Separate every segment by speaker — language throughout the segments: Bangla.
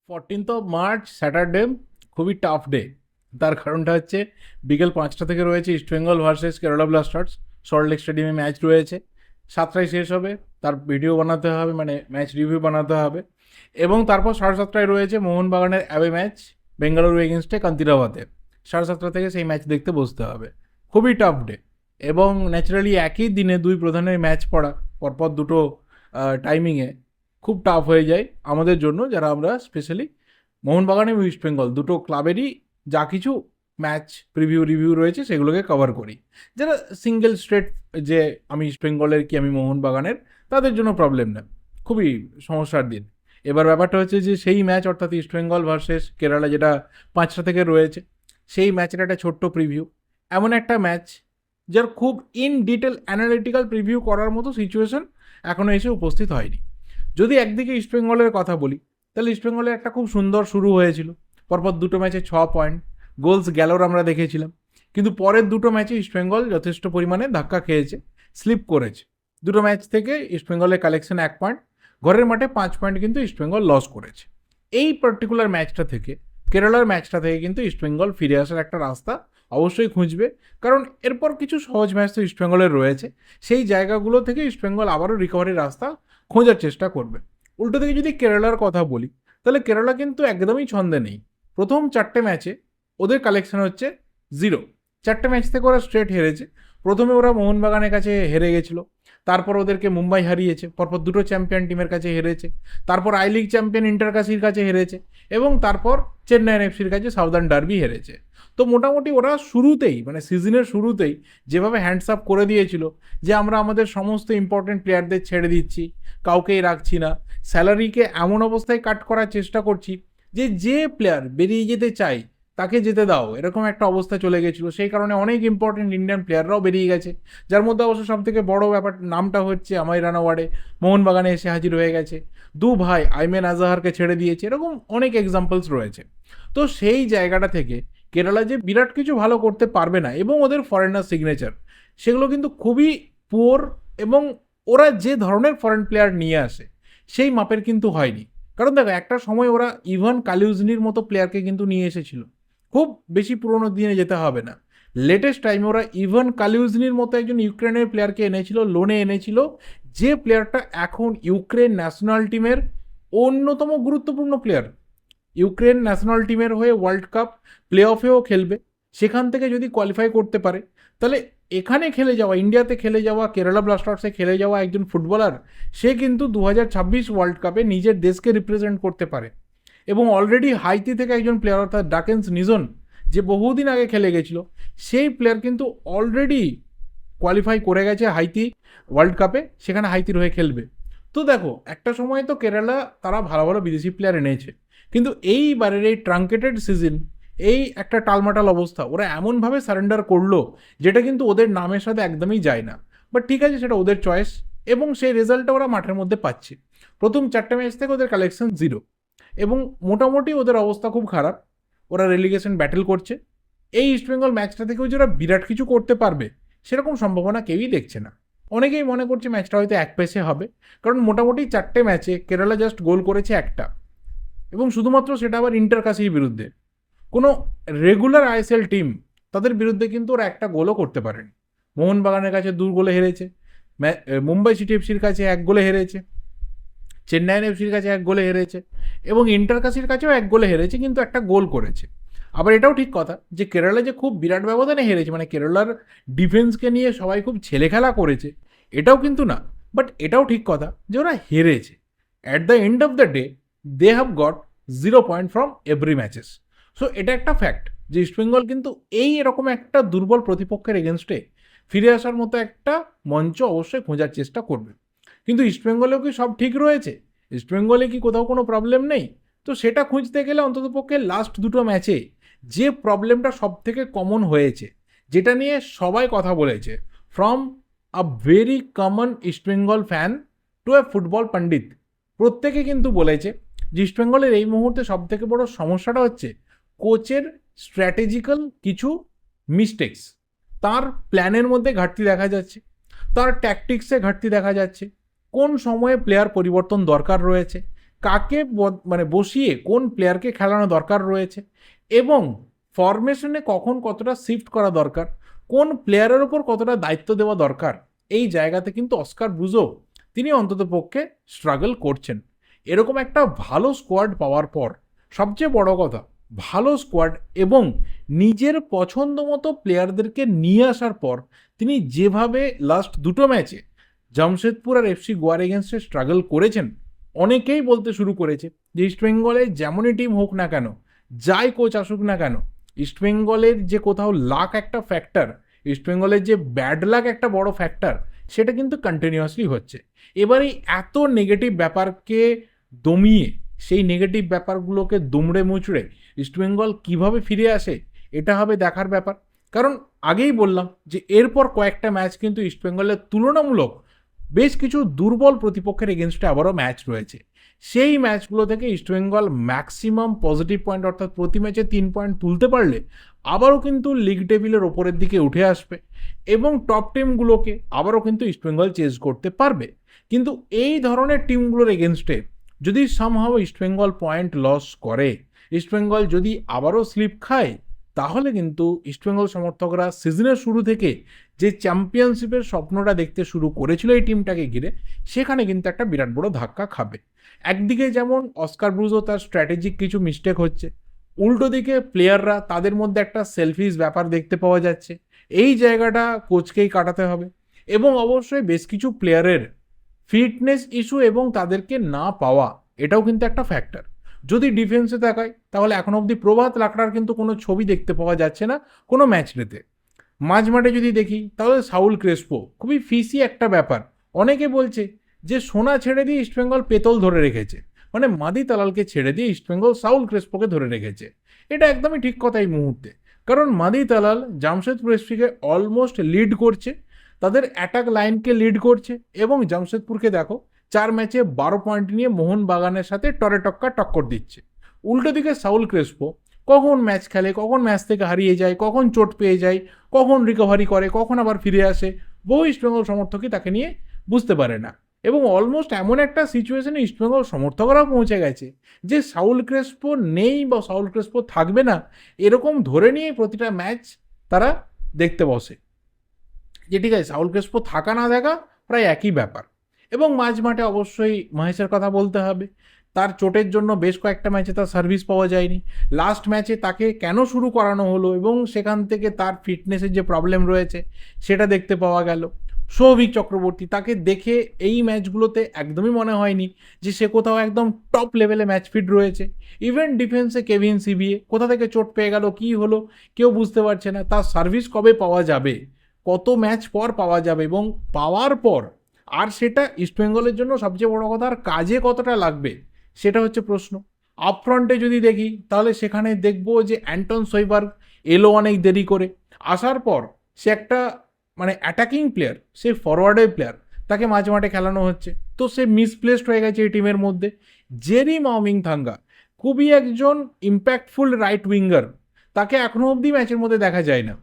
Speaker 1: 14 মার্চ স্যাটারডে খুবই টাফ ডে। তার কারণটা হচ্ছে বিকেল 5টা থেকে রয়েছে ইস্টবেঙ্গল ভার্সেস কেরালা ব্লাস্টার্স। সল্টলেক স্টেডিয়ামে ম্যাচ রয়েছে, 7টায় শেষ হবে। তার ভিডিও বানাতে হবে, মানে ম্যাচ রিভিউ বানাতে হবে। এবং তারপর 7:30টায় রয়েছে মোহনবাগানের অ্যাওয়ে ম্যাচ বেঙ্গালুরু এগেনস্টে কান্তিরাবাতে। 7:30 থেকে সেই ম্যাচ দেখতে বসতে হবে। খুবই টাফ ডে। এবং ন্যাচারালি একই দিনে দুই প্রধানের ম্যাচ পড়া পরপর দুটো টাইমিংয়ে খুব টাফ হয়ে যায় আমাদের জন্য, যারা আমরা স্পেশালি মোহনবাগান এবং ইস্টবেঙ্গল দুটো ক্লাবেরই যা কিছু ম্যাচ রিভিউ রয়েছে সেগুলোকে কভার করি। যারা সিঙ্গেল স্ট্রেট যে আমি ইস্টবেঙ্গলের কি আমি মোহনবাগানের, তাদের জন্য প্রবলেম না, খুবই সমস্যার দিন। এবার ব্যাপারটা হচ্ছে যে সেই ম্যাচ অর্থাৎ ইস্টবেঙ্গল ভার্সেস কেরালা যেটা 5টা থেকে রয়েছে, সেই ম্যাচের একটা ছোট্ট প্রিভিউ। এমন একটা ম্যাচ যার খুব ইন ডিটেল অ্যানালিটিক্যাল প্রিভিউ করার মতো সিচুয়েশন এখনও এসে উপস্থিত হয়নি। যদি একদিকে ইস্টবেঙ্গলের কথা বলি, তাহলে ইস্টবেঙ্গলের একটা খুব সুন্দর শুরু হয়েছিল, পরপর দুটো ম্যাচে 6 পয়েন্ট, গোলস গ্যালোর আমরা দেখেছিলাম। কিন্তু পরের দুটো ম্যাচে ইস্টবেঙ্গল যথেষ্ট পরিমাণে ধাক্কা খেয়েছে, স্লিপ করেছে। দুটো ম্যাচ থেকে ইস্টবেঙ্গলের কালেকশন 1 পয়েন্ট, ঘরের মাঠে 5 পয়েন্ট কিন্তু ইস্টবেঙ্গল লস করেছে। এই পার্টিকুলার ম্যাচটা থেকে, কেরালার ম্যাচটা থেকে কিন্তু ইস্টবেঙ্গল ফিরে আসার একটা রাস্তা অবশ্যই খুঁজবে, কারণ এরপর কিছু সহজ ম্যাচ তো ইস্টবেঙ্গলের রয়েছে। সেই জায়গাগুলো থেকে ইস্টবেঙ্গল আবারও রিকভারির রাস্তা খোঁজার চেষ্টা করবে। উল্টো থেকে যদি কেরালার কথা বলি, তাহলে কেরালা কিন্তু একদমই ছন্দে নেই। প্রথম 4টে ম্যাচে ওদের কালেকশন হচ্ছে 0। 4টে ম্যাচ থেকে ওরা স্ট্রেট হেরেছে। প্রথমে ওরা মোহনবাগানের কাছে হেরে গেছিল, তারপর ওদেরকে মুম্বাই হারিয়েছে, পরপর দুটো চ্যাম্পিয়ন টিমের কাছে হেরেছে, তারপর আই লিগ চ্যাম্পিয়ন ইন্টারকাশির কাছে হেরেছে, এবং তারপর চেন্নাই এফসির কাছে সাউদার্ন ডার্বি হেরেছে। তো মোটামুটি ওরা শুরুতেই, মানে সিজনের শুরুতেই যেভাবে হ্যান্ডস আপ করে দিয়েছিল যে আমরা আমাদের সমস্ত ইম্পর্টেন্ট প্লেয়ারদের ছেড়ে দিচ্ছি, কাউকেই রাখছি না, স্যালারিকে এমন অবস্থায় কাট করার চেষ্টা করছি যে যে প্লেয়ার বেরিয়ে যেতে চায় তাকে যেতে দাও, এরকম একটা অবস্থা চলে গেছিলো। সেই কারণে অনেক ইম্পর্টেন্ট ইন্ডিয়ান প্লেয়াররাও বেরিয়ে গেছে, যার মধ্যে অবশ্য সব থেকে বড় ব্যাপার নামটা হচ্ছে আমাই রানাওয়াড়ে মোহনবাগানে এসে হাজির হয়ে গেছে। দু ভাই আইমেন আজাহারকে ছেড়ে দিয়েছে, এরকম অনেক এক্সাম্পলস রয়েছে। তো সেই জায়গাটা থেকে কেরালা যে বিরাট কিছু ভালো করতে পারবে না, এবং ওদের ফরেনার সিগনেচার সেগুলো কিন্তু খুবই পুয়ার, এবং ওরা যে ধরনের ফরেন প্লেয়ার নিয়ে আসে সেই মাপের কিন্তু হয়নি। কারণ দেখো, একটা সময় ওরা ইভান কালিউজনির মতো প্লেয়ারকে কিন্তু নিয়ে এসেছিল। খুব বেশি পুরোনো দিনে যেতে হবে না, লেটেস্ট টাইমে ওরা ইভান কালিউজনির মতো একজন ইউক্রেনের প্লেয়ারকে এনেছিল, লোনে এনেছিল, যে প্লেয়ারটা এখন ইউক্রেন ন্যাশনাল টিমের অন্যতম গুরুত্বপূর্ণ প্লেয়ার। ইউক্রেন ন্যাশনাল টিমের হয়ে ওয়ার্ল্ড কাপ প্লে অফেও খেলবে। সেখান থেকে যদি কোয়ালিফাই করতে পারে, তাহলে এখানে খেলে যাওয়া, ইন্ডিয়াতে খেলে যাওয়া, কেরালা ব্লাস্টার্সে খেলে যাওয়া একজন ফুটবলার, সে কিন্তু 2026 ওয়ার্ল্ড কাপে নিজের দেশকে রিপ্রেজেন্ট করতে পারে। এবং অলরেডি হাইতি থেকে একজন প্লেয়ার অর্থাৎ ডাকেন্স নিজন, যে বহুদিন আগে খেলে গেছিল, সেই প্লেয়ার কিন্তু অলরেডি কোয়ালিফাই করে গেছে হাইতি ওয়ার্ল্ড কাপে, সেখানে হাইতির হয়ে খেলবে। তো দেখো, একটা সময় তো কেরালা তারা ভালো ভালো বিদেশি প্লেয়ার এনেছে, কিন্তু এইবারের এই ট্রাঙ্কেটেড সিজন, এই একটা টালমাটাল অবস্থা, ওরা এমনভাবে সারেন্ডার করলো যেটা কিন্তু ওদের নামের সাথে একদমই যায় না। বাট ঠিক আছে, সেটা ওদের চয়েস, এবং সেই রেজাল্টটা ওরা মাঠের মধ্যে পাচ্ছে। প্রথম 4টে ম্যাচ থেকে ওদের কালেকশন 0, এবং মোটামুটি ওদের অবস্থা খুব খারাপ। ওরা রেলিগেশন ব্যাটেল করছে। এই ইস্টবেঙ্গল ম্যাচটা থেকেও যে ওরা বিরাট কিছু করতে পারবে সেরকম সম্ভাবনা কেউই দেখছে না। অনেকেই মনে করছে ম্যাচটা হয়তো এক পেসে হবে, কারণ মোটামুটি 4টে ম্যাচে কেরালা জাস্ট গোল করেছে একটা, এবং শুধুমাত্র সেটা আবার ইন্টারকাশির বিরুদ্ধে। কোনো রেগুলার আইএসএল টিম তাদের বিরুদ্ধে কিন্তু ওরা একটা গোলও করতে পারেনি। মোহনবাগানের কাছে 2 গোলে হেরেছে, মুম্বাই সিটি এফসির কাছে 1 গোলে হেরেছে, চেন্নাই এফসির কাছে 1 গোলে হেরেছে, এবং ইন্টারকাশির কাছেও 1 গোলে হেরেছে, কিন্তু একটা গোল করেছে। আবার এটাও ঠিক কথা যে কেরালা যে খুব বিরাট ব্যবধানে হেরেছে, মানে কেরালার ডিফেন্সকে নিয়ে সবাই খুব ছেলেখেলা করেছে, এটাও কিন্তু না। বাট এটাও ঠিক কথা যে ওরা হেরেছে। At the end of the day they have got 0 point from every matches. So এটা একটা ফ্যাক্ট যে ইস্টবেঙ্গল কিন্তু এই এরকম একটা দুর্বল প্রতিপক্ষের এগেনস্টে ফিরে আসার মতো একটা মঞ্চ অবশ্যই খোঁজার চেষ্টা করবে। কিন্তু ইস্টবেঙ্গলেও কি সব ঠিক রয়েছে? ইস্টবেঙ্গলে কি কোথাও কোনো প্রবলেম নেই? তো সেটা খুঁজতে গেলে অন্ততপক্ষে লাস্ট দুটো ম্যাচে যে প্রবলেমটা সব থেকে কমন হয়েছে, যেটা নিয়ে সবাই কথা বলেছে, from a very common East Bengal fan to a football pundit, প্রত্যেকে কিন্তু বলেছে যে ইস্টবেঙ্গলের এই মুহূর্তে সব থেকে বড় সমস্যাটা হচ্ছে কোচের স্ট্র্যাটেজিক্যাল কিছু মিস্টেক্স। তার প্ল্যানের মধ্যে ঘাটতি দেখা যাচ্ছে, তার ট্যাকটিক্সে ঘাটতি দেখা যাচ্ছে, কোন সময়ে প্লেয়ার পরিবর্তন দরকার রয়েছে, কাকে মানে বসিয়ে কোন প্লেয়ারকে খেলানো দরকার রয়েছে এবং ফরমেশনে কখন কতটা শিফট করা দরকার, কোন প্লেয়ারের ওপর কতটা দায়িত্ব দেওয়া দরকার, এই জায়গাতে কিন্তু অস্কার ব্রুজো তিনি অন্ততপক্ষে স্ট্রাগল করছেন। এরকম একটা ভালো স্কোয়াড পাওয়ার পর সবচেয়ে বড় কথা, ভালো স্কোয়াড এবং নিজের পছন্দ মতো প্লেয়ারদেরকে নিয়ে আসার পর তিনি যেভাবে লাস্ট দুটো ম্যাচে জামশেদপুর আর এফসি গোয়ার এগেনস্টে স্ট্রাগল করেছেন, অনেকেই বলতে শুরু করেছে যে ইস্টবেঙ্গলের যেমনই টিম হোক না কেন, যাই কোচ আসুক না কেন, ইস্টবেঙ্গলের যে কোথাও লাক একটা ফ্যাক্টর, ইস্টবেঙ্গলের যে ব্যাড লাক একটা বড় ফ্যাক্টর, সেটা কিন্তু কন্টিনিউয়াসলি হচ্ছে। এবারে এত নেগেটিভ ব্যাপারকে দমিয়ে, সেই নেগেটিভ ব্যাপারগুলোকে দুমড়ে মুচড়ে ইস্টবেঙ্গল কিভাবে ফিরে আসে, এটা হবে দেখার ব্যাপার। কারণ আগেই বললাম যে এরপর কয়েকটা ম্যাচ কিন্তু ইস্টবেঙ্গলের তুলনামূলক বেশ কিছু দুর্বল প্রতিপক্ষের এগেনস্টে আবারও ম্যাচ রয়েছে। সেই ম্যাচগুলো থেকে ইস্টবেঙ্গল ম্যাক্সিমাম পজিটিভ পয়েন্ট অর্থাৎ প্রতি ম্যাচে 3 পয়েন্ট তুলতে পারলে আবারও কিন্তু লিগ টেবিলের ওপরের দিকে উঠে আসবে এবং টপ টিমগুলোকে আবারও কিন্তু ইস্টবেঙ্গল চেজ করতে পারবে। কিন্তু এই ধরনের টিমগুলোর এগেনস্টে যদি সামহাও ইস্টবেঙ্গল পয়েন্ট লস করে, ইস্টবেঙ্গল যদি আবারও স্লিপ খায়, তাহলে কিন্তু ইস্টবেঙ্গল সমর্থকরা সিজনের শুরু থেকে যে চ্যাম্পিয়নশিপের স্বপ্নটা দেখতে শুরু করেছিল এই টিমটাকে ঘিরে, সেখানে কিন্তু একটা বিরাট বড় ধাক্কা খাবে। একদিকে যেমন অস্কার ব্রুজো তার স্ট্র্যাটেজিক কিছু মিস্টেক হচ্ছে, উল্টো দিকে প্লেয়াররা তাদের মধ্যে একটা সেলফিশ ব্যাপার দেখতে পাওয়া যাচ্ছে, এই জায়গাটা কোচকেই কাটাতে হবে। এবং অবশ্যই বেশ কিছু প্লেয়ারের ফিটনেস ইস্যু এবং তাদেরকে না পাওয়া, এটাও কিন্তু একটা ফ্যাক্টর। যদি ডিফেন্সে তাকাই তাহলে এখন অবধি প্রভাত লাকড়ার কিন্তু কোনো ছবি দেখতে পাওয়া যাচ্ছে না কোনো ম্যাচ ডেতে। মাঝ মাঠে যদি দেখি তাহলে সাউল ক্রেসপো খুবই ফিসি একটা ব্যাপার। অনেকে বলছে যে সোনা ছেড়ে দিয়ে ইস্টবেঙ্গল পেতল ধরে রেখেছে, মানে মাদি তালালকে ছেড়ে দিয়ে ইস্টবেঙ্গল সাউল ক্রেসপোকে ধরে রেখেছে। এটা একদমই ঠিক কথা এই মুহূর্তে, কারণ মাদি তালাল জামশেদপুর এফসিকে অলমোস্ট লিড করছে, তাদের অ্যাটাক লাইনকে লিড করছে এবং জামশেদপুরকে দেখো 4 ম্যাচে 12 পয়েন্ট নিয়ে মোহনবাগানের সাথে টক্কর দিচ্ছে। উল্টো দিকে সাউল ক্রেসপো কখন ম্যাচ খেলে, কখন ম্যাচ থেকে হারিয়ে যায়, কখন চোট পেয়ে যায়, কখন রিকভারি করে, কখন আবার ফিরে আসে, বহু ইস্টবেঙ্গল সমর্থকই তাকে নিয়ে বুঝতে পারে না। এবং অলমোস্ট এমন একটা সিচুয়েশনে ইস্টবেঙ্গল সমর্থকরাও পৌঁছে গেছে যে সাউল ক্রেসপো নেই বা সাউল ক্রেসপো থাকবে না, এরকম ধরে নিয়ে প্রতিটা ম্যাচ তারা দেখতে বসে, যে ঠিক আছে সাউল ক্রেসপো থাকা না থাকা প্রায় একই ব্যাপার। এবং মাঝ মাঠে অবশ্যই মহেশের কথা বলতে হবে, তার চোটের জন্য বেশ কয়েকটা ম্যাচে তার সার্ভিস পাওয়া যায়নি। লাস্ট ম্যাচে তাকে কেন শুরু করানো হলো এবং সেখান থেকে তার ফিটনেসের যে প্রবলেম রয়েছে সেটা দেখতে পাওয়া গেল। সৌভিক চক্রবর্তী, তাকে দেখে এই ম্যাচগুলোতে একদমই মনে হয়নি যে সে কোথাও একদম টপ লেভেলে ম্যাচ ফিট রয়েছে। ইভেন ডিফেন্সে কেভিন সিবিএ কোথা থেকে চোট পেয়ে গেল, কী হলো কেউ বুঝতে পারছে না, তার সার্ভিস কবে পাওয়া যাবে, কত ম্যাচ পর পাওয়া যাবে এবং পাওয়ার পর আর সেটা ইস্টবেঙ্গলের জন্য সবচেয়ে বড় কথা আর কাজে কতটা লাগবে, সেটা হচ্ছে প্রশ্ন। আপফ্রন্টে যদি দেখি তাহলে সেখানে দেখবো যে অ্যান্টন সইবার্গ এলো অনেক দেরি করে, আসার পর সে একটা মানে অ্যাটাকিং প্লেয়ার, সে ফরওয়ার্ডের প্লেয়ার, তাকে মাঝে মাঠে খেলানো হচ্ছে, তো সে মিসপ্লেসড হয়ে গেছে এই টিমের মধ্যে। জেরি মাওমিংথাঙ্গা খুবই একজন ইম্প্যাক্টফুল রাইট উইঙ্গার, তাকে এখনও অবধি ম্যাচের মধ্যে দেখা যায় না।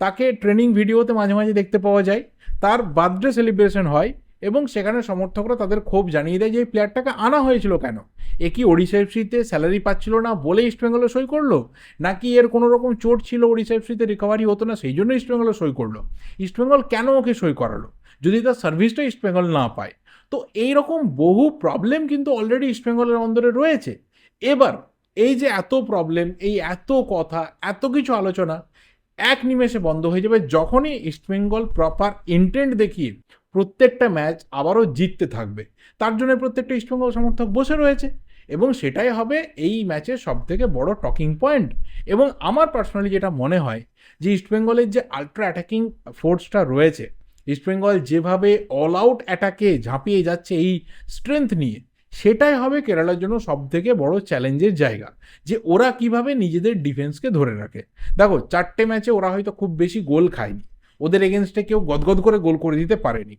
Speaker 1: তাকে ট্রেনিং ভিডিওতে মাঝে মাঝে দেখতে পাওয়া যায়, তার বার্থডে সেলিব্রেশন হয় এবং সেখানে সমর্থকরা তাদের ক্ষোভ জানিয়ে দেয় যে এই প্লেয়ারটাকে আনা হয়েছিল কেন, এ কি ওড়িশা এফসিতে স্যালারি পাচ্ছিল না বলে ইস্টবেঙ্গলে সই করলো, নাকি এর কোনো রকম চোট ছিল ওড়িশা এফসিতে রিকভারি হতো না সেই জন্য ইস্টবেঙ্গলে সই করলো, ইস্টবেঙ্গল কেন ওকে সই করালো যদি তার সার্ভিসটা ইস্টবেঙ্গল না পায়। তো এইরকম বহু প্রবলেম কিন্তু অলরেডি ইস্টবেঙ্গলের অন্দরে রয়েছে। এবার এই যে এত প্রবলেম, এই এত কথা, এত কিছু আলোচনা এক নিমেষে বন্ধ হয়ে যাবে যখনই ইস্টবেঙ্গল প্রপার ইন্টেন্ট দেখিয়ে প্রত্যেকটা ম্যাচ আবারও জিততে থাকবে। তার জন্য প্রত্যেকটা ইস্টবেঙ্গল সমর্থক বসে রয়েছে এবং সেটাই হবে এই ম্যাচের সবথেকে বড় টকিং পয়েন্ট। এবং আমার পার্সোনালি যেটা মনে হয় যে ইস্টবেঙ্গলের যে আল্ট্রা অ্যাটাকিং ফোর্সটা রয়েছে, ইস্টবেঙ্গল যেভাবে অল আউট অ্যাটাকে ঝাঁপিয়ে যাচ্ছে এই স্ট্রেংথ নিয়ে, সেটাই হবে কেরালার জন্য সবথেকে বড় চ্যালেঞ্জের জায়গা, যে ওরা কিভাবে নিজেদের ডিফেন্সকে ধরে রাখে। দেখো 4টে ম্যাচে ওরা হয়তো খুব বেশি গোল খায়নি, ওদের এগেনস্টে কেউ গদগদ করে গোল করে দিতে পারেনি,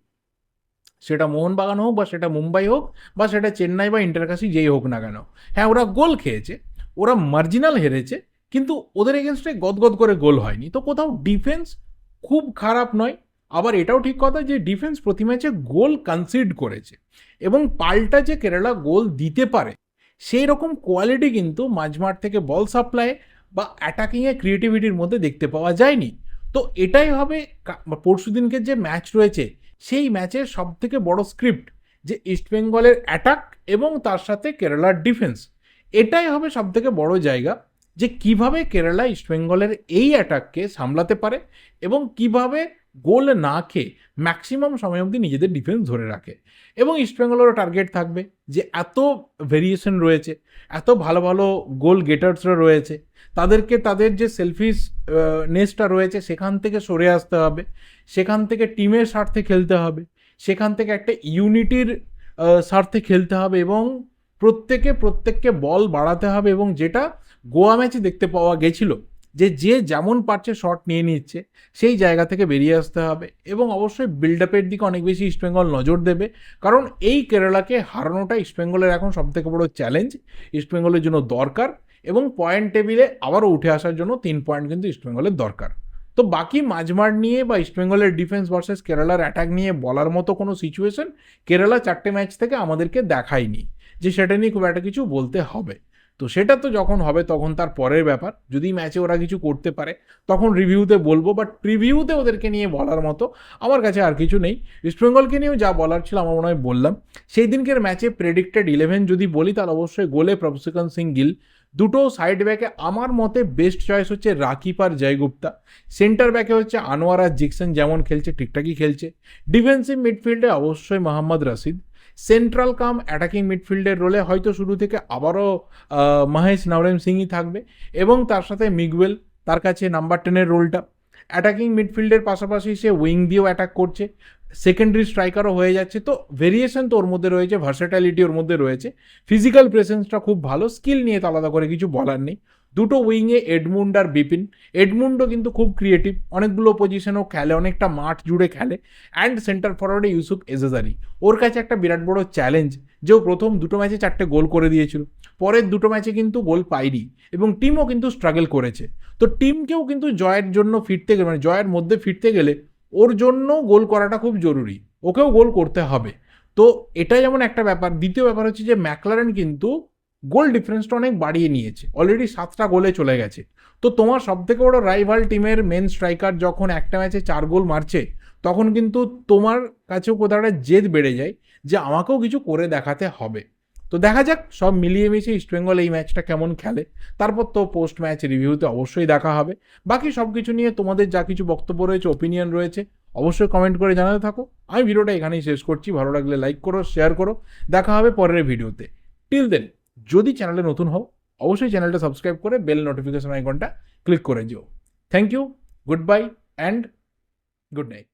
Speaker 1: সেটা মোহনবাগান হোক বা সেটা মুম্বাই হোক বা সেটা চেন্নাই বা ইন্টারকাশি যেই হোক না কেন। হ্যাঁ ওরা গোল খেয়েছে, ওরা মার্জিনাল হেরেছে, কিন্তু ওদের এগেনস্টে গদগদ করে গোল হয়নি। তো কোথাও ডিফেন্স খুব খারাপ নয়, আবার এটাও ঠিক কথা যে ডিফেন্স প্রতি ম্যাচে গোল কনসিড করেছে এবং পাল্টা যে কেরালা গোল দিতে পারে সেই রকম কোয়ালিটি কিন্তু মাঝমাঠ থেকে বল সাপ্লাই বা অ্যাটাকিংয়ে ক্রিয়েটিভিটির মধ্যে দেখতে পাওয়া যায়নি। তো এটাই হবে পরশুদিনকে যে ম্যাচ রয়েছে সেই ম্যাচের সবথেকে বড় স্ক্রিপ্ট, যে ইস্টবেঙ্গলের অ্যাটাক এবং তার সাথে কেরালার ডিফেন্স। এটাই হবে সবথেকে বড় জায়গা, যে কিভাবে কেরালা ইস্টবেঙ্গলের এই অ্যাটাককে সামলাতে পারে এবং কিভাবে গোল না খেয়ে ম্যাক্সিমাম সময় অবধি নিজেদের ডিফেন্স ধরে রাখে। এবং ইস্টবেঙ্গলেরও টার্গেট থাকবে যে এত ভেরিয়েশন রয়েছে, এত ভালো ভালো গোল গেটার্সরা রয়েছে, তাদেরকে তাদের যে সেলফিশ নেসটা রয়েছে সেখান থেকে সরে আসতে হবে, সেখান থেকে টিমের স্বার্থে খেলতে হবে, সেখান থেকে একটা ইউনিটির স্বার্থে খেলতে হবে এবং প্রত্যেককে বল বাড়াতে হবে। এবং যেটা গোয়া ম্যাচে দেখতে পাওয়া গেছিল, যে যেমন পারছে শট নিয়ে নিচ্ছে, সেই জায়গা থেকে বেরিয়ে আসতে হবে। এবং অবশ্যই বিল্ড আপের দিকে অনেক বেশি ইস্টবেঙ্গল নজর দেবে, কারণ এই কেরালাকে হারানোটা ইস্টবেঙ্গলের এখন সবথেকে বড় চ্যালেঞ্জ, ইস্টবেঙ্গলের জন্য দরকার। এবং পয়েন্ট টেবিলে আবারও উঠে আসার জন্য 3 পয়েন্ট কিন্তু ইস্টবেঙ্গলের দরকার। তো বাকি মাঝমাঠ নিয়ে বা ইস্টবেঙ্গলের ডিফেন্স ভার্সেস কেরালার অ্যাটাক নিয়ে বলার মতো কোনো সিচুয়েশন কেরালা 4টে ম্যাচ থেকে আমাদেরকে দেখায়নি, যে সেটা নিয়ে খুব একটা কিছু বলতে হবে। তো সেটা তো যখন হবে তখন তার পরের ব্যাপার, যদি ম্যাচে ওরা কিছু করতে পারে তখন রিভিউতে বলবো, বাট প্রিভিউতে ওদেরকে নিয়ে বলার মতো আমার কাছে আর কিছু নেই। ইস্টবেঙ্গলকে নিয়েও যা বলার ছিল আমার মনে হয় বললাম। সেই দিনকের ম্যাচে প্রেডিক্টেড 11 যদি বলি, তাহলে অবশ্যই গোলে প্রভসিকন সিং গিল, দুটো সাইড ব্যাকে আমার মতে বেস্ট চয়েস হচ্ছে রাকিব আর জয়গুপ্তা, সেন্টার ব্যাকে হচ্ছে আনোয়ার আর জিকসন, যেমন খেলছে ঠিকঠাকই খেলছে, ডিফেন্সিভ মিডফিল্ডে অবশ্যই মোহাম্মদ রশিদ, সেন্ট্রাল কাম অ্যাটাকিং মিডফিল্ডের রোলে হয়তো শুরু থেকে আবারও মহেশ নবরেম সিংই থাকবে, এবং তার সাথে মিগুয়েল, তার কাছে নাম্বার 10-এর রোলটা। অ্যাটাকিং মিডফিল্ডের পাশাপাশি সে উইং দিয়েও অ্যাটাক করছে, সেকেন্ডারি স্ট্রাইকারও হয়ে যাচ্ছে। তো ভেরিয়েশন তো ওর মধ্যে রয়েছে, ভার্সেটালিটি ওর মধ্যে রয়েছে, ফিজিক্যাল প্রেসেন্সটা খুব ভালো, স্কিল নিয়ে তো আলাদা করে কিছু বলার নেই। দুটো উইংয়ে এডমুন্ড আর বিপিন, এডমুন্ডও কিন্তু খুব ক্রিয়েটিভ, অনেকগুলো পজিশনেও খেলে, অনেকটা মাঠ জুড়ে খেলে। অ্যান্ড সেন্টার ফরওয়ার্ডে ইউসুফ এজাজারি, ওর কাছে একটা বিরাট বড় চ্যালেঞ্জ, যে ও প্রথম দুটো ম্যাচে 4টে গোল করে দিয়েছিল, পরের দুটো ম্যাচে কিন্তু গোল পায়নি, এবং টিমও কিন্তু স্ট্রাগল করেছে। তো টিমকেও কিন্তু জয়ের জন্য ফিরতে গেলে, মানে জয়ের মধ্যে ফিরতে গেলে ওর জন্য গোল করাটা খুব জরুরি, ওকেও গোল করতে হবে। তো এটা যেমন একটা ব্যাপার। দ্বিতীয় ব্যাপার হচ্ছে যে ম্যাকলারেন কিন্তু গোল ডিফারেন্সটা অনেক বাড়িয়ে নিয়েছে, অলরেডি 7টা গোলে চলে গেছে। তো তোমার সবথেকে বড় রাইভাল টিমের মেন স্ট্রাইকার যখন একটা ম্যাচে 4 গোল মারছে, তখন কিন্তু তোমার কাছেও কোথাও একটা জেদ বেড়ে যায়, যে আমাকেও কিছু করে দেখাতে হবে। তো দেখা যাক সব মিলিয়ে মিশিয়ে ইস্টবেঙ্গল এই ম্যাচটা কেমন খেলে, তারপর তো পোস্ট ম্যাচ রিভিউতে অবশ্যই দেখা হবে। বাকি সব কিছু নিয়ে তোমাদের যা কিছু বক্তব্য রয়েছে, ওপিনিয়ন রয়েছে, অবশ্যই কমেন্ট করে জানাতে থাকো। আমি ভিডিওটা এখানেই শেষ করছি, ভালো লাগলে লাইক করো, শেয়ার করো, দেখা হবে পরের ভিডিওতে। টিল দেন, যদি চ্যানেলে নতুন হও অবশ্যই চ্যানেলটা সাবস্ক্রাইব করে বেল নোটিফিকেশন আইকনটা ক্লিক করে দিও। Thank you, goodbye and good night.